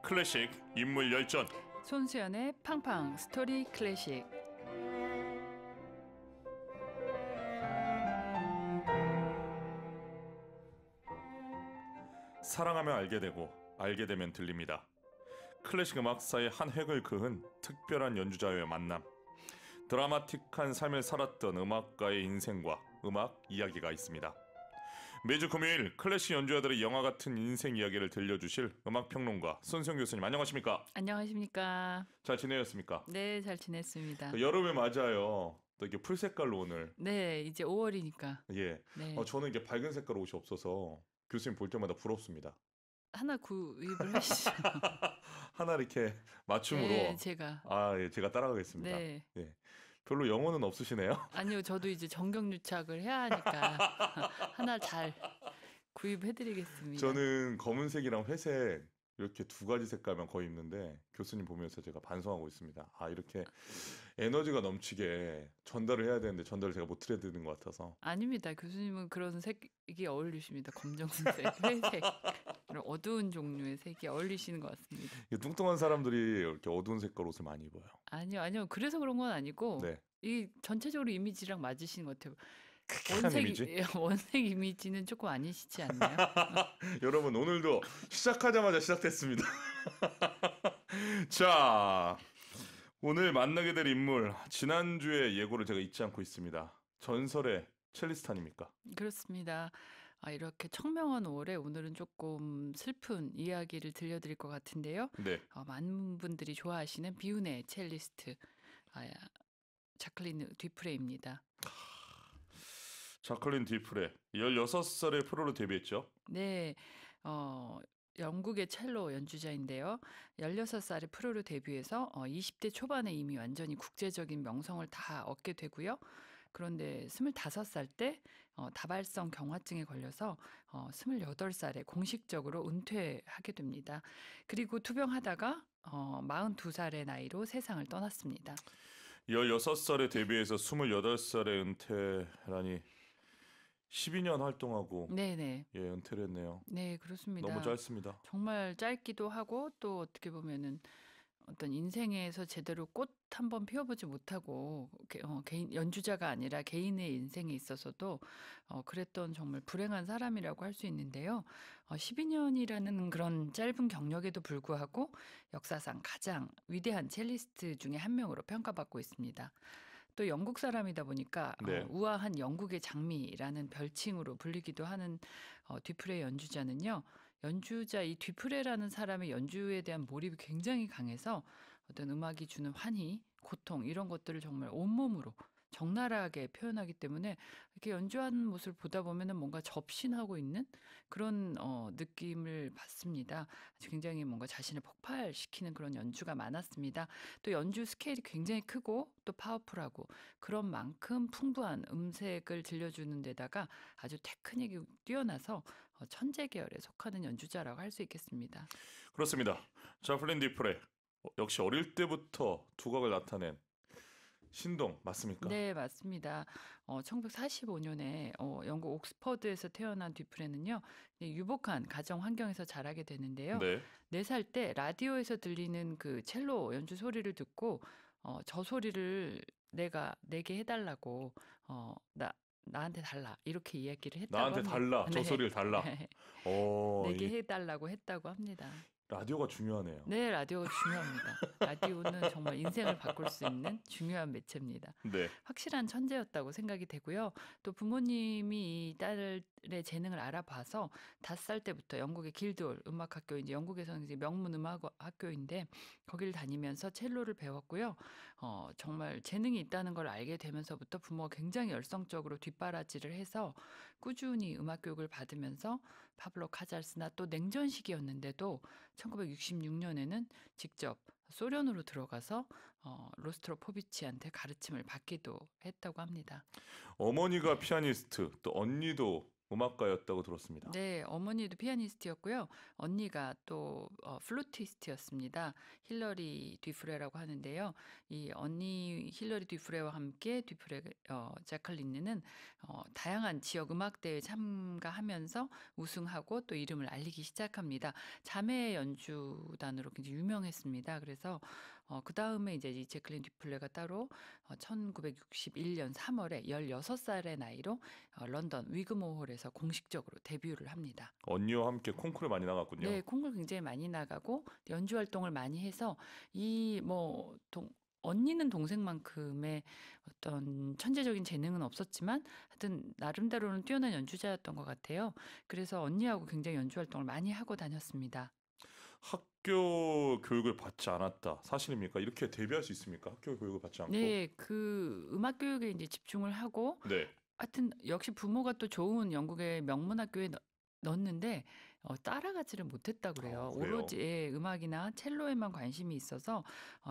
클래식 인물 열전. 손수연의 팡팡 스토리 클래식. 사랑하면 알게 되고 알게 되면 들립니다. 클래식 음악사의 한 획을 그은 특별한 연주자의 만남. 드라마틱한 삶을 살았던 음악가의 인생과 음악 이야기가 있습니다. 매주 금요일 클래식 연주자들의 영화 같은 인생 이야기를 들려주실 음악평론가 손수연 교수님, 안녕하십니까? 안녕하십니까? 잘 지내셨습니까? 네, 잘 지냈습니다. 여름에 맞아요. 또 이게 풀 색깔로 오늘. 네, 이제 5월이니까. 예. 네. 저는 이게 밝은 색깔 옷이 없어서 교수님 볼 때마다 부럽습니다. 하나 구입을 하시죠. 하나 이렇게 맞춤으로. 네, 제가. 예, 제가 따라가겠습니다. 네. 예. 별로 영어는 없으시네요. 아니요, 저도 이제 정경유착을 해야 하니까 하나 잘 구입해드리겠습니다. 저는 검은색이랑 회색 이렇게 두 가지 색깔만 거의 입는데 교수님 보면서 제가 반성하고 있습니다. 이렇게 에너지가 넘치게 전달을 해야 되는데 전달을 제가 못 해드리는 것 같아서. 아닙니다. 교수님은 그런 색이 어울리십니다. 검정색, 회색, 이런 어두운 종류의 색이 어울리시는 것 같습니다. 이게 뚱뚱한 사람들이 이렇게 어두운 색깔 옷을 많이 입어요. 아니요. 그래서 그런 건 아니고 네. 이 전체적으로 이미지랑 맞으시는 것 같아요. 한 이미지? 원색 이미지는 조금 아니시지 않나요? 여러분, 오늘도 시작하자마자 시작됐습니다. 자, 오늘 만나게 될 인물, 지난주에 예고를 제가 잊지 않고 있습니다. 전설의 첼리스트 아닙니까? 그렇습니다. 이렇게 청명한 5월에 오늘은 조금 슬픈 이야기를 들려드릴 것 같은데요. 네. 많은 분들이 좋아하시는 비운의 첼리스트 자클린 뒤프레입니다. 자클린 디프레, 16살에 프로로 데뷔했죠. 네, 영국의 첼로 연주자인데요. 16살에 프로로 데뷔해서 20대 초반에 이미 완전히 국제적인 명성을 다 얻게 되고요. 그런데 25살 때 다발성 경화증에 걸려서 28살에 공식적으로 은퇴하게 됩니다. 그리고 투병하다가 42살의 나이로 세상을 떠났습니다. 16살에 데뷔해서 28살에 은퇴라니 12년 활동하고 네네. 예, 은퇴를 했네요. 네, 그렇습니다. 너무 짧습니다. 정말 짧기도 하고 또 어떻게 보면은 어떤 인생에서 제대로 꽃 한번 피워보지 못하고 개인 연주자가 아니라 개인의 인생에 있어서도 그랬던 정말 불행한 사람이라고 할 수 있는데요. 12년이라는 그런 짧은 경력에도 불구하고 역사상 가장 위대한 첼리스트 중에 한 명으로 평가받고 있습니다. 또 영국 사람이다 보니까 네. 우아한 영국의 장미라는 별칭으로 불리기도 하는 뒤프레 연주자는요. 연주자 이 뒤프레라는 사람의 연주에 대한 몰입이 굉장히 강해서 어떤 음악이 주는 환희, 고통 이런 것들을 정말 온몸으로 적나라하게 표현하기 때문에 이렇게 연주하는 모습을 보다 보면은 뭔가 접신하고 있는 그런 느낌을 받습니다. 굉장히 뭔가 자신을 폭발시키는 그런 연주가 많았습니다. 또 연주 스케일이 굉장히 크고 또 파워풀하고 그런 만큼 풍부한 음색을 들려주는 데다가 아주 테크닉이 뛰어나서 천재 계열에 속하는 연주자라고 할 수 있겠습니다. 그렇습니다. 자클린 디프레, 역시 어릴 때부터 두각을 나타낸 신동 맞습니까? 네, 맞습니다. 1945년에 영국 옥스퍼드에서 태어난 뒤프레는요, 유복한 가정 환경에서 자라게 되는데요. 네. 4살 때 라디오에서 들리는 그 첼로 연주 소리를 듣고 저 소리를 내게 해달라고 나한테 달라 이렇게 이야기를 했다고 나한테 합니다. 달라. 저 네. 소리를 달라. 내게 이 해달라고 했다고 합니다. 라디오가 중요하네요. 네, 라디오가 중요합니다. 라디오는 정말 인생을 바꿀 수 있는 중요한 매체입니다. 네. 확실한 천재였다고 생각이 되고요. 또 부모님이 이 딸의 재능을 알아봐서 5살 때부터 영국의 길드홀 음악학교, 이제 영국에서는 이제 명문 음악학교인데 거기를 다니면서 첼로를 배웠고요. 정말 재능이 있다는 걸 알게 되면서부터 부모가 굉장히 열성적으로 뒷바라지를 해서 꾸준히 음악 교육을 받으면서 파블로 카잘스나 또 냉전 시기였는데도 1966년에는 직접 소련으로 들어가서 로스트로포비치한테 가르침을 받기도 했다고 합니다. 어머니가 피아니스트, 또 언니도 음악가였다고 들었습니다. 네, 어머니도 피아니스트였고요. 언니가 또 플루티스트였습니다. 힐러리 뒤프레라고 하는데요. 이 언니 힐러리 뒤프레와 함께 뒤프레 자클린느는 다양한 지역 음악 대회에 참가하면서 우승하고 또 이름을 알리기 시작합니다. 자매 연주단으로 굉장히 유명했습니다. 그래서 그 다음에 이제 이 제클린 뒤플레가 따로 1961년 3월에 16살의 나이로 런던 위그모홀에서 공식적으로 데뷔를 합니다. 언니와 함께 콩쿠르 많이 나갔군요. 네, 콩쿨 굉장히 많이 나가고 연주 활동을 많이 해서 이 뭐 언니는 동생만큼의 어떤 천재적인 재능은 없었지만 하여튼 나름대로는 뛰어난 연주자였던 것 같아요. 그래서 언니하고 굉장히 연주 활동을 많이 하고 다녔습니다. 학교 교육을 받지 않았다. 사실입니까? 이렇게 데뷔할 수 있습니까? 학교 교육을 받지 않고? 네, 그 음악 교육에 이제 집중을 하고 네. 하여튼 역시 부모가 또 좋은 영국의 명문학교에 넣었는데 따라가지를 못했다 그래요. 그래요? 오로지 음악이나 첼로에만 관심이 있어서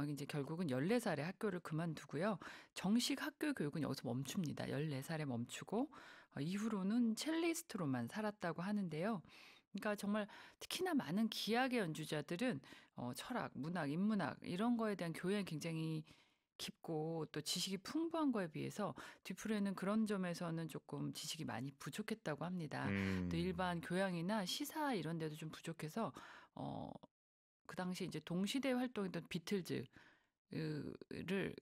이제 결국은 14살에 학교를 그만두고요. 정식 학교 교육은 여기서 멈춥니다. 14살에 멈추고 이후로는 첼리스트로만 살았다고 하는데요. 그러니까 정말 특히나 많은 기악의 연주자들은 철학, 문학, 인문학 이런 거에 대한 교양이 굉장히 깊고 또 지식이 풍부한 거에 비해서 뒤프레는 그런 점에서는 조금 지식이 많이 부족했다고 합니다. 또 음. 일반 교양이나 시사 이런 데도 좀 부족해서 어, 그 당시 이제 동시대 활동했던 비틀즈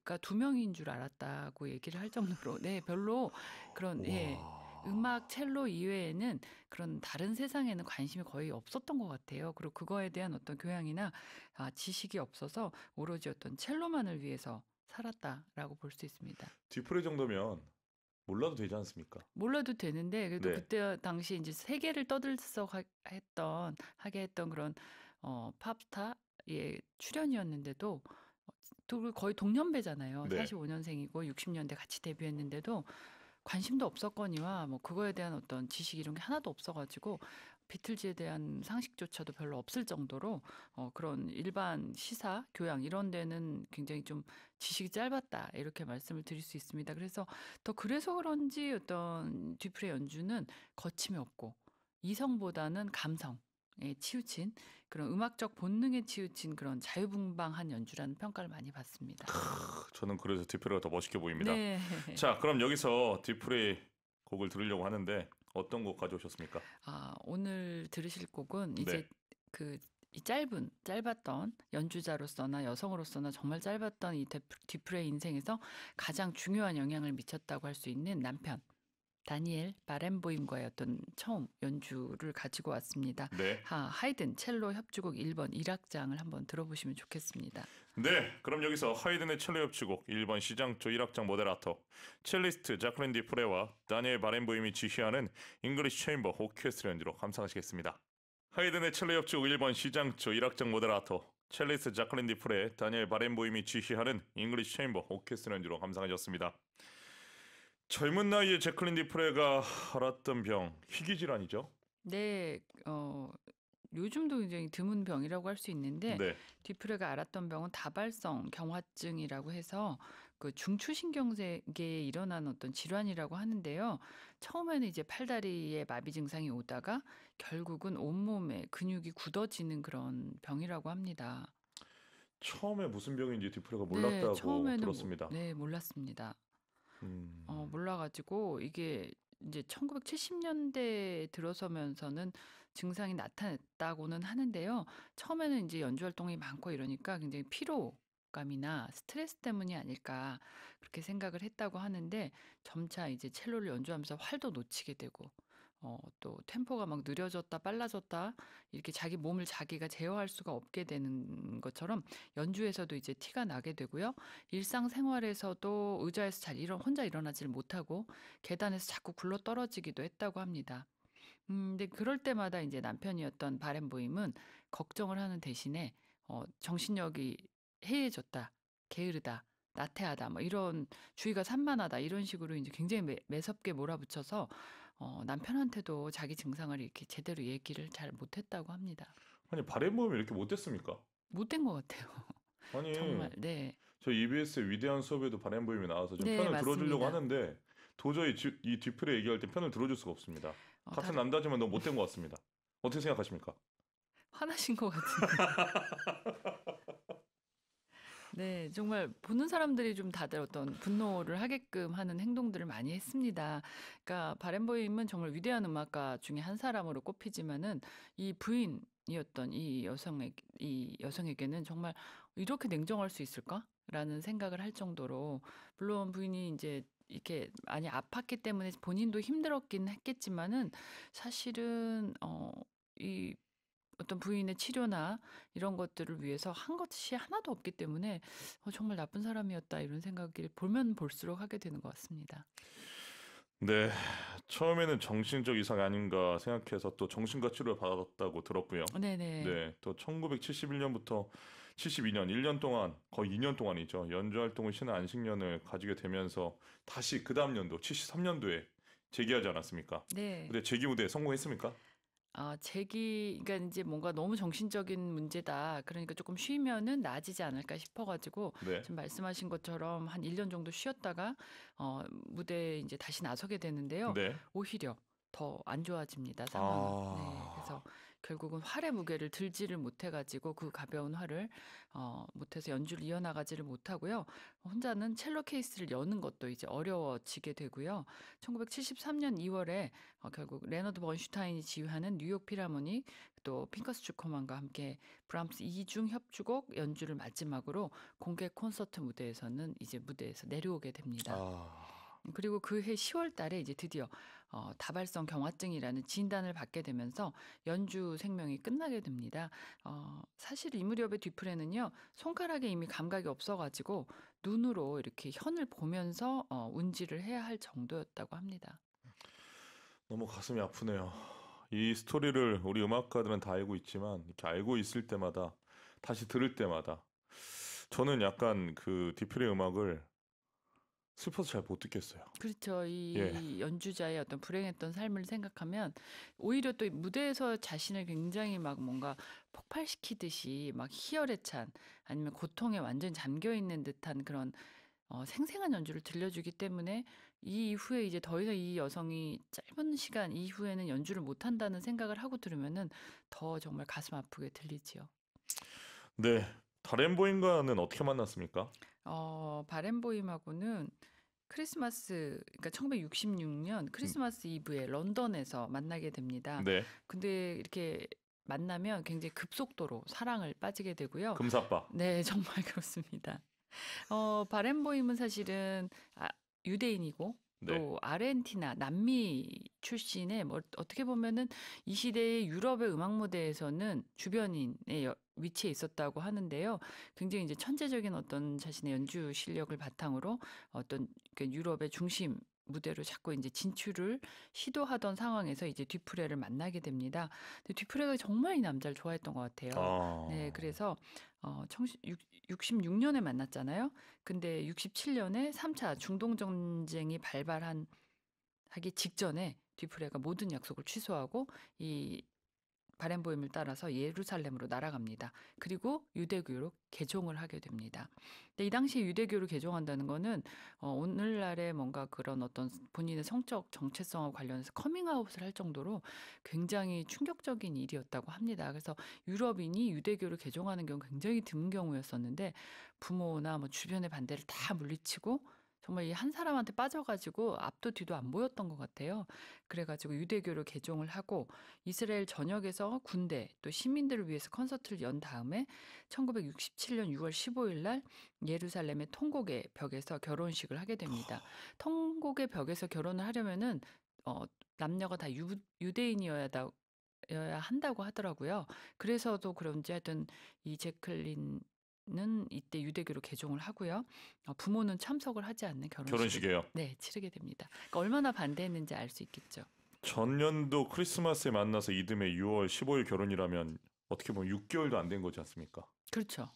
가 두 명인 줄 알았다고 얘기를 할 정도로 네 별로 그런 음악 와. 첼로 이외에는 그런 다른 세상에는 관심이 거의 없었던 것 같아요. 그리고 그거에 대한 어떤 교양이나 지식이 없어서 오로지 어떤 첼로만을 위해서 살았다라고 볼 수 있습니다. 뒤프레 정도면 몰라도 되지 않습니까? 몰라도 되는데 그래도 네. 그때 당시 이제 세계를 하게 했던 그런 팝스타의 출연이었는데도 거의 동년배잖아요. 네. 45년생이고 60년대 같이 데뷔했는데도 관심도 없었거니와 뭐 그거에 대한 어떤 지식 이런 게 하나도 없어가지고 비틀즈에 대한 상식조차도 별로 없을 정도로 그런 일반 시사, 교양 이런 데는 굉장히 좀 지식이 짧았다 이렇게 말씀을 드릴 수 있습니다. 그래서 그래서 그런지 어떤 뒤프레 연주는 거침이 없고 이성보다는 감성에 치우친 그런 음악적 본능에 치우친 그런 자유분방한 연주라는 평가를 많이 받습니다. 저는 그래서 뒤프레가 더 멋있게 보입니다. 네. 자, 그럼 여기서 뒤프레 곡을 들으려고 하는데 어떤 곡 가져오셨습니까? 오늘 들으실 곡은 네. 이제 이 짧았던 연주자로서나 여성으로서나 정말 짧았던 이 뒤프레의 인생에서 가장 중요한 영향을 미쳤다고 할 수 있는 남편 다니엘 바렌보임과의 어떤 처음 연주를 가지고 왔습니다. 네. 하이든 첼로 협주곡 1번 1악장을 한번 들어보시면 좋겠습니다. 네, 그럼 여기서 하이든의 첼로 협주곡 1번 시장조 1악장 모데라토 첼리스트 자클린 디프레와 다니엘 바렌보임이 지휘하는 잉글리시 체인버 오케스트라 연주로 감상하시겠습니다. 하이든의 첼로 협주곡 1번 시장조 1악장 모데라토 첼리스트 자클린 디프레 다니엘 바렌보임이 지휘하는 잉글리시 체인버 오케스트라 연주로 감상하셨습니다. 젊은 나이에 제클린 디프레가 앓았던 병 희귀 질환이죠? 네, 요즘도 굉장히 드문 병이라고 할 수 있는데 네. 뒤프레가 앓았던 병은 다발성 경화증이라고 해서 그 중추신경계에 일어난 어떤 질환이라고 하는데요. 처음에는 이제 팔다리에 마비 증상이 오다가 결국은 온몸에 근육이 굳어지는 그런 병이라고 합니다. 처음에 무슨 병인지 디프레가 네, 몰랐다고 처음에는 들었습니다. 네, 몰랐습니다. 음. 몰라가지고 이게 이제 1970년대에 들어서면서는 증상이 나타났다고는 하는데요. 처음에는 이제 연주 활동이 많고 이러니까 굉장히 피로감이나 스트레스 때문이 아닐까 그렇게 생각을 했다고 하는데 점차 이제 첼로를 연주하면서 활도 놓치게 되고 또 템포가 막 느려졌다 빨라졌다 이렇게 자기 몸을 자기가 제어할 수가 없게 되는 것처럼 연주에서도 이제 티가 나게 되고요. 일상생활에서도 의자에서 혼자 일어나지를 못하고 계단에서 자꾸 굴러 떨어지기도 했다고 합니다. 근데 그럴 때마다 이제 남편이었던 바렌보임은 걱정을 하는 대신에 정신력이 해이해졌다, 게으르다, 나태하다, 뭐 이런 주의가 산만하다 이런 식으로 이제 굉장히 매섭게 몰아붙여서 남편한테도 자기 증상을 이렇게 제대로 얘기를 잘 못했다고 합니다. 아니 바렌보임이 이렇게 못됐습니까? 못된 것 같아요. 아니 정말 네, 저 EBS의 위대한 수업에도 바렌보임이 나와서 좀 네 편을 들어주려고 맞습니다. 하는데 도저히 이 뒤풀에 얘기할 때 편을 들어줄 수가 없습니다. 같은 다른 남자지만 너무 못된 것 같습니다. 어떻게 생각하십니까? 화나신 것 같은데. 네, 정말 보는 사람들이 좀 다들 어떤 분노를 하게끔 하는 행동들을 많이 했습니다. 그러니까 바렌보임은 정말 위대한 음악가 중에 한 사람으로 꼽히지만은 이 부인이었던 이 여성에게는 정말 이렇게 냉정할 수 있을까라는 생각을 할 정도로 물론 부인이 이제 이렇게 많이 아팠기 때문에 본인도 힘들었긴 했겠지만은 사실은 이 어떤 부인의 치료나 이런 것들을 위해서 한 것이 하나도 없기 때문에 정말 나쁜 사람이었다 이런 생각을 보면 볼수록 하게 되는 것 같습니다. 네, 처음에는 정신적 이상이 아닌가 생각해서 또 정신과 치료를 받았다고 들었고요. 네네. 네, 또 1971년부터 72년 1년 동안 거의 2년 동안이죠. 연주 활동을 쉬는 안식년을 가지게 되면서 다시 그 다음 연도 73년도에 재기하지 않았습니까? 네. 근데 재기 무대에 성공했습니까? 그러니까 이제 뭔가 너무 정신적인 문제다. 그러니까 조금 쉬면은 나아지지 않을까 싶어가지고 네. 지금 말씀하신 것처럼 한 1년 정도 쉬었다가 무대에 이제 다시 나서게 되는데요. 네. 오히려 더 안 좋아집니다, 상황은. 네, 아, 그래서 결국은 활의 무게를 들지를 못해가지고 그 가벼운 활을 못해서 연주를 이어나가지를 못하고요. 혼자는 첼로 케이스를 여는 것도 이제 어려워지게 되고요. 1973년 2월에 결국 레너드 번슈타인이 지휘하는 뉴욕 필하모닉 또 핑커스 주커만과 함께 브람스 이중 협주곡 연주를 마지막으로 공개 콘서트 무대에서는 이제 무대에서 내려오게 됩니다. 아, 그리고 그해 10월 달에 이제 드디어 다발성 경화증이라는 진단을 받게 되면서 연주 생명이 끝나게 됩니다. 사실 이 무렵의 뒤풀에는요, 손가락에 이미 감각이 없어가지고 눈으로 이렇게 현을 보면서 운지를 해야 할 정도였다고 합니다. 너무 가슴이 아프네요. 이 스토리를 우리 음악가들은 다 알고 있지만 이렇게 알고 있을 때마다 다시 들을 때마다 저는 약간 그 디프의 음악을 슬퍼서 잘 못 듣겠어요. 그렇죠. 예. 이 연주자의 어떤 불행했던 삶을 생각하면 오히려 또 무대에서 자신을 굉장히 막 뭔가 폭발시키듯이 막 희열에 찬 아니면 고통에 완전히 잠겨 있는 듯한 그런 생생한 연주를 들려주기 때문에 이 이후에 이제 더 이상 이 여성이 짧은 시간 이후에는 연주를 못 한다는 생각을 하고 들으면은 더 정말 가슴 아프게 들리지요. 네. 다렌보인과는 어떻게 만났습니까? 바렌보임하고는 크리스마스 그러니까 1966년 음, 크리스마스 이브에 런던에서 만나게 됩니다. 네. 근데 이렇게 만나면 굉장히 급속도로 사랑을 빠지게 되고요. 금사빠. 네, 정말 그렇습니다. 바렌보임은 사실은 유대인이고 네. 또 아르헨티나, 남미 출신의 뭐 어떻게 보면은 이 시대의 유럽의 음악 무대에서는 주변인의 위치에 있었다고 하는데요. 굉장히 이제 천재적인 어떤 자신의 연주 실력을 바탕으로 어떤 그 유럽의 중심 무대로 자꾸 이제 진출을 시도하던 상황에서 이제 뒤프레를 만나게 됩니다. 근데 뒤프레가 정말 이 남자를 좋아했던 것 같아요. 네, 아, 그래서 66년에 만났잖아요. 근데 67년에 3차 중동 전쟁이 하기 직전에 뒤프레가 모든 약속을 취소하고 이 바렌보임을 따라서 예루살렘으로 날아갑니다. 그리고 유대교로 개종을 하게 됩니다. 근데 이 당시에 유대교를 개종한다는 거는 오늘날의 뭔가 그런 어떤 본인의 성적 정체성과 관련해서 커밍아웃을 할 정도로 굉장히 충격적인 일이었다고 합니다. 그래서 유럽인이 유대교를 개종하는 경우 굉장히 드문 경우였었는데 부모나 뭐 주변의 반대를 다 물리치고 정말 이 한 사람한테 빠져가지고 앞도 뒤도 안 보였던 것 같아요. 그래가지고 유대교를 개종을 하고 이스라엘 전역에서 군대 또 시민들을 위해서 콘서트를 연 다음에 1967년 6월 15일 날 예루살렘의 통곡의 벽에서 결혼식을 하게 됩니다. 통곡의 벽에서 결혼을 하려면은 남녀가 다 유대인이어야 한다고 하더라고요. 그래서도 그런지 하여튼 이 제클린은 이때 유대교로 개종을 하고요. 부모는 참석을 하지 않는 결혼식을 결혼식이에요. 네, 치르게 됩니다. 그러니까 얼마나 반대했는지 알 수 있겠죠. 전년도 크리스마스에 만나서 이듬해 6월 15일 결혼이라면 어떻게 보면 6개월도 안 된 거지 않습니까? 그렇죠.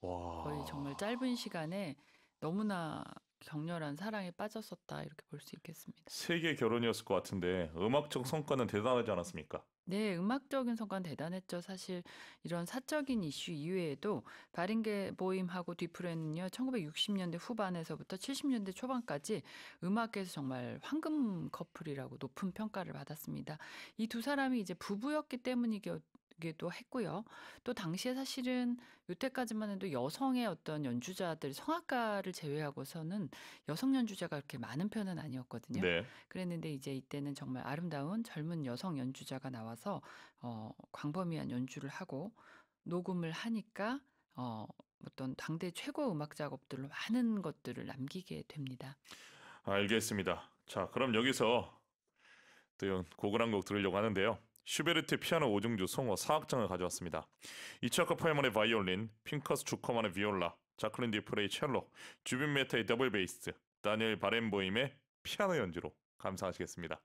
거의 정말 와, 짧은 시간에 너무나 격렬한 사랑에 빠졌었다 이렇게 볼 수 있겠습니다. 세계 결혼이었을 것 같은데 음악적 성과는 대단하지 않았습니까? 네, 음악적인 성과는 대단했죠. 사실 이런 사적인 이슈 이외에도 바renboim하고 듀프레는요, 1960년대 후반에서부터 70년대 초반까지 음악계에서 정말 황금 커플이라고 높은 평가를 받았습니다. 이 두 사람이 이제 부부였기 때문이기도 했고요. 또 당시에 사실은 요때까지만 해도 여성의 어떤 연주자들, 성악가를 제외하고서는 여성 연주자가 그렇게 많은 편은 아니었거든요. 네. 그랬는데 이제 이때는 정말 아름다운 젊은 여성 연주자가 나와서 광범위한 연주를 하고 녹음을 하니까 어 어떤 당대 최고 음악 작업들로 많은 것들을 남기게 됩니다. 알겠습니다. 자, 그럼 여기서 또 곡을 한 곡 들으려고 하는데요. 슈베르트 피아노 5중주 송어 사악장을 가져왔습니다. 이차크 포에먼의 바이올린, 핑커스 주커만의 비올라, 자클린 디프레이 첼로, 주빈 메타의 더블 베이스, 다니엘 바렌보임의 피아노 연주로 감상하시겠습니다.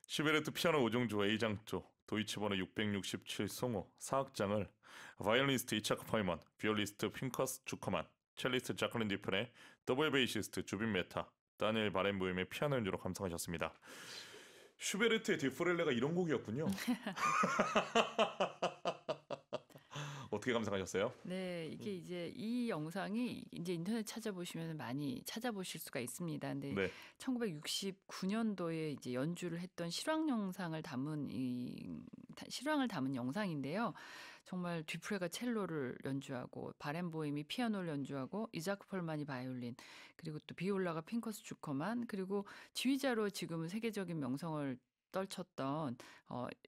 슈베르트 피아노 5중주 A장조, 도이치 번호 667 송어 사악장을 바이올리니스트 이차크 포에먼, 비올리스트 핑커스 주커만, 첼리스트 자클린 디프레, 더블 베이시스트 주빈 메타, 다니엘 바렌보임의 피아노 연주로 감상하셨습니다. 슈베르트의 디프렐레가 이런 곡이었군요. 어떻게 감상하셨어요? 네, 이게 이제 이 영상이 이제 인터넷 찾아보시면 많이 찾아보실 수가 있습니다. 근데 네. 1969년도에 이제 연주를 했던 실황을 담은 영상인데요. 정말 듀프레가 첼로를 연주하고 바렌보임이 피아노를 연주하고 이자크 펄만이 바이올린 그리고 또 비올라가 핑커스 주커만 그리고 지휘자로 지금은 세계적인 명성을 떨쳤던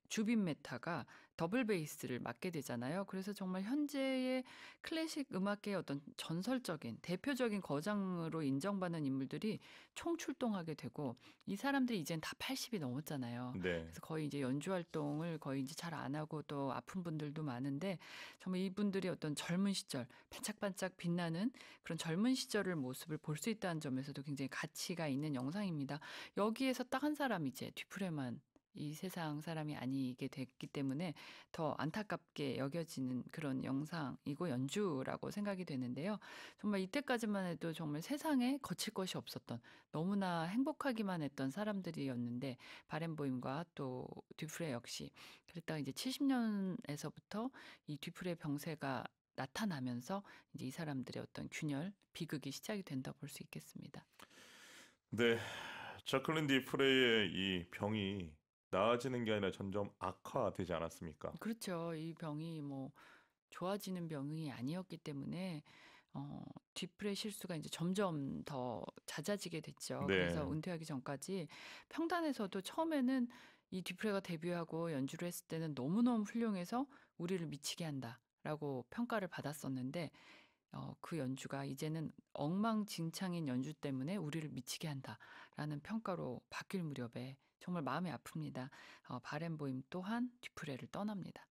주빈 메타가 더블 베이스를 맡게 되잖아요. 그래서 정말 현재의 클래식 음악계의 어떤 전설적인 대표적인 거장으로 인정받는 인물들이 총출동하게 되고 이 사람들이 이젠 다 80이 넘었잖아요. 네. 그래서 거의 이제 연주 활동을 거의 이제 잘 안 하고 또 아픈 분들도 많은데 정말 이분들이 어떤 젊은 시절 반짝반짝 빛나는 그런 젊은 시절을 모습을 볼 수 있다는 점에서도 굉장히 가치가 있는 영상입니다. 여기에서 딱 한 사람 이제 듀프레만 이 세상 사람이 아니게 됐기 때문에 더 안타깝게 여겨지는 그런 영상이고 연주라고 생각이 되는데요. 정말 이때까지만 해도 정말 세상에 거칠 것이 없었던 너무나 행복하기만 했던 사람들이었는데 바렌보임과 또 듀프레 역시 그랬다가 이제 70년에서부터 이 듀프레 병세가 나타나면서 이제 이 사람들의 어떤 균열, 비극이 시작이 된다 볼 수 있겠습니다. 네. 자클린 디프레이의 이 병이 나아지는 게 아니라 점점 악화되지 않았습니까? 그렇죠. 이 병이 뭐 좋아지는 병이 아니었기 때문에 뒤풀의 실수가 이제 점점 더 잦아지게 됐죠. 그래서 네. 은퇴하기 전까지 평단에서도 처음에는 이 뒤풀이가 데뷔하고 연주를 했을 때는 너무너무 훌륭해서 우리를 미치게 한다라고 평가를 받았었는데 그 연주가 이제는 엉망진창인 연주 때문에 우리를 미치게 한다라는 평가로 바뀔 무렵에 정말 마음이 아픕니다. 바렌보임 또한 뒤프레를 떠납니다.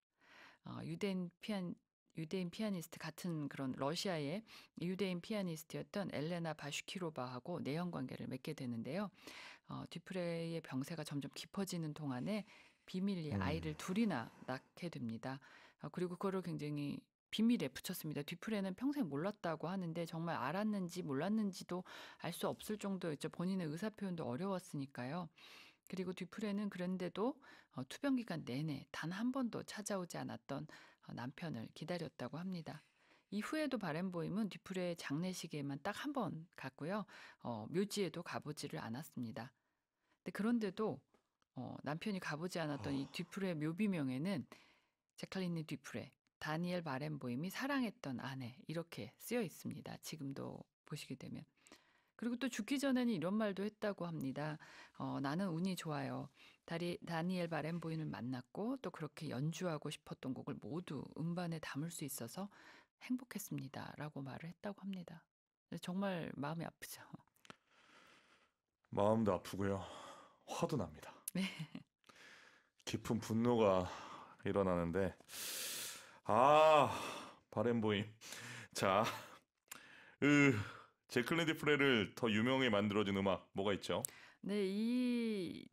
유대인 피아니스트 같은 그런 러시아의 유대인 피아니스트였던 엘레나 바슈키로바하고 내연 관계를 맺게 되는데요. 뒤프레의 병세가 점점 깊어지는 동안에 비밀리에 음. 아이를 둘이나 낳게 됩니다. 그리고 그거를 굉장히 비밀에 붙였습니다. 뒤프레는 평생 몰랐다고 하는데 정말 알았는지 몰랐는지도 알 수 없을 정도였죠. 본인의 의사 표현도 어려웠으니까요. 그리고 뒤프레는 그런데도 투병 기간 내내 단 한 번도 찾아오지 않았던 남편을 기다렸다고 합니다. 이후에도 바렌보임은 뒤프레의 장례식에만 딱 한 번 갔고요. 묘지에도 가보지를 않았습니다. 근데 그런데도 남편이 가보지 않았던 이 뒤프레 묘비명에는 제칼리니 뒤프레, 다니엘 바렌보임이 사랑했던 아내 이렇게 쓰여 있습니다. 지금도 보시게 되면. 그리고 또 죽기 전에는 이런 말도 했다고 합니다. 나는 운이 좋아요. 다니엘 바렌보임을 만났고 또 그렇게 연주하고 싶었던 곡을 모두 음반에 담을 수 있어서 행복했습니다. 라고 말을 했다고 합니다. 정말 마음이 아프죠. 마음도 아프고요. 화도 납니다. 네. 깊은 분노가 일어나는데 바렌보임. 자, 으, 제클린 디프레를 더 유명하게 만들어준 음악 뭐가 있죠? 네, 이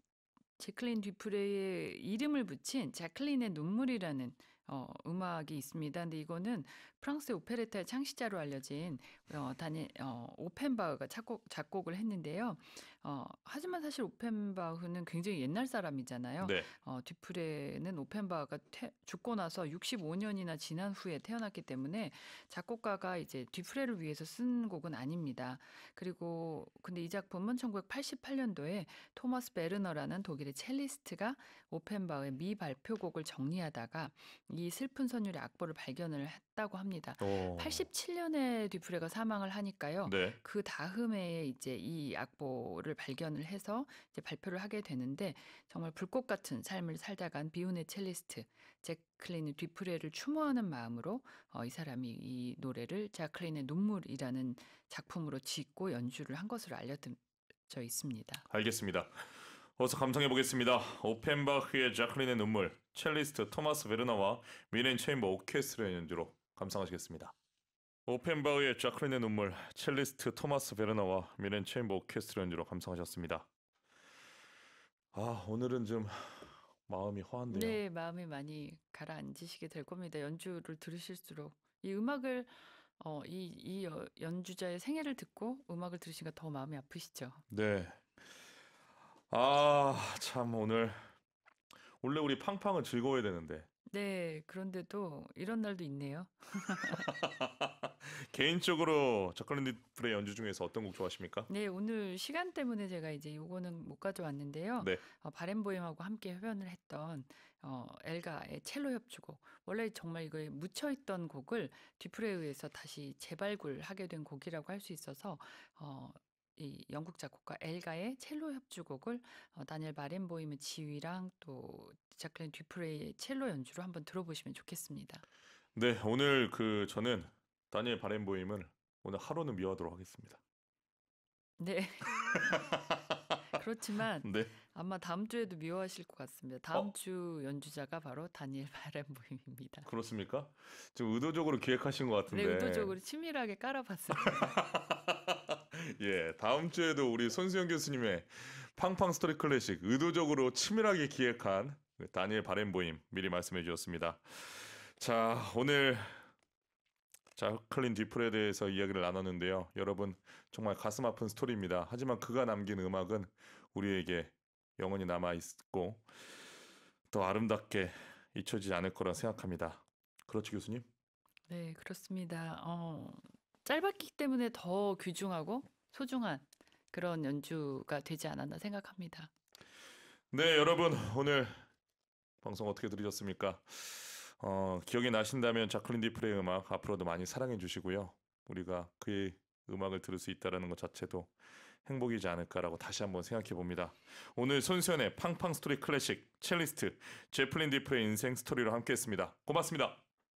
제클린 뒤프레의 이름을 붙인 제클린의 눈물이라는 음악이 있습니다. 근데 이거는 프랑스의 오페레타의 창시자로 알려진 오펜바흐가 작곡을 했는데요. 하지만 사실 오펜바흐는 굉장히 옛날 사람이잖아요. 네. 듀프레는 오펜바흐가 죽고 나서 65년이나 지난 후에 태어났기 때문에 작곡가가 이제 듀프레를 위해서 쓴 곡은 아닙니다. 그리고 근데 이 작품은 1988년도에 토마스 베르너라는 독일의 첼리스트가 오펜바흐의 미발표곡을 정리하다가 이 슬픈 선율의 악보를 발견을 했다고 합니다. 오. 87년에 듀프레가 사망을 하니까요. 네. 그 다음에 이제 이 악보를 발견을 해서 이제 발표를 하게 되는데 정말 불꽃 같은 삶을 살다간 비운의 첼리스트 자클린의 듀프레를 추모하는 마음으로 이 사람이 이 노래를 자클린의 눈물이라는 작품으로 짓고 연주를 한 것으로 알려져 있습니다. 알겠습니다. 어서 감상해 보겠습니다. 오펜바흐의 자클린의 눈물, 첼리스트 토마스 베르너와 미넨 체인버 오케스트라의 연주로 감상하시겠습니다. 오펜바흐의 자클린의 눈물, 첼리스트 토마스 베르너와 미넨 체인버 오케스트라 연주로 감상하셨습니다. 오늘은 좀 마음이 허한데요. 네, 마음이 많이 가라앉으시게 될 겁니다. 연주를 들으실수록 이 음악을 이 연주자의 생애를 듣고 음악을 들으시니까 더 마음이 아프시죠? 네. 참 오늘 원래 우리 팡팡은 즐거워야 되는데 네, 그런데도 이런 날도 있네요. 개인적으로 자클린 듀프레 연주 중에서 어떤 곡 좋아하십니까? 네, 오늘 시간 때문에 제가 이제 요거는 못 가져왔는데요. 네. 바렌보임하고 함께 협연을 했던 엘가의 첼로 협주곡. 원래 정말 이거에 묻혀있던 곡을 듀프레에 의해서 다시 재발굴하게 된 곡이라고 할 수 있어서 이 영국 작곡가 엘가의 첼로 협주곡을 다니엘 바렌보임의 지휘랑 또 자클린 듀프레의 첼로 연주로 한번 들어보시면 좋겠습니다. 네, 오늘 저는 다니엘 바렌보임을 오늘 하루는 미워하도록 하겠습니다. 네. 그렇지만 네. 아마 다음 주에도 미워하실 것 같습니다. 다음 주 연주자가 바로 다니엘 바렌보임입니다. 그렇습니까? 좀 의도적으로 기획하신 것 네, 같은데. 의도적으로 치밀하게 깔아봤습니다. 예, 다음 주에도 우리 손수영 교수님의 팡팡 스토리 클래식 의도적으로 치밀하게 기획한 다니엘 바렌보임 미리 말씀해 주셨습니다. 자, 오늘 자클린 듀프레에 대해서 이야기를 나눴는데요. 여러분 정말 가슴 아픈 스토리입니다. 하지만 그가 남긴 음악은 우리에게 영원히 남아있고 더 아름답게 잊혀지지 않을 거라 생각합니다. 그렇죠, 교수님? 네, 그렇습니다. 짧았기 때문에 더 귀중하고 소중한 그런 연주가 되지 않았나 생각합니다. 네, 여러분 오늘 방송 어떻게 들으셨습니까? 기억이 나신다면 자클린 듀프레의 음악 앞으로도 많이 사랑해 주시고요. 우리가 그의 음악을 들을 수 있다는 것 자체도 행복이지 않을까라고 다시 한번 생각해 봅니다. 오늘 손수연의 팡팡 스토리 클래식 첼리스트 제플린 듀프레의 인생 스토리로 함께했습니다. 고맙습니다.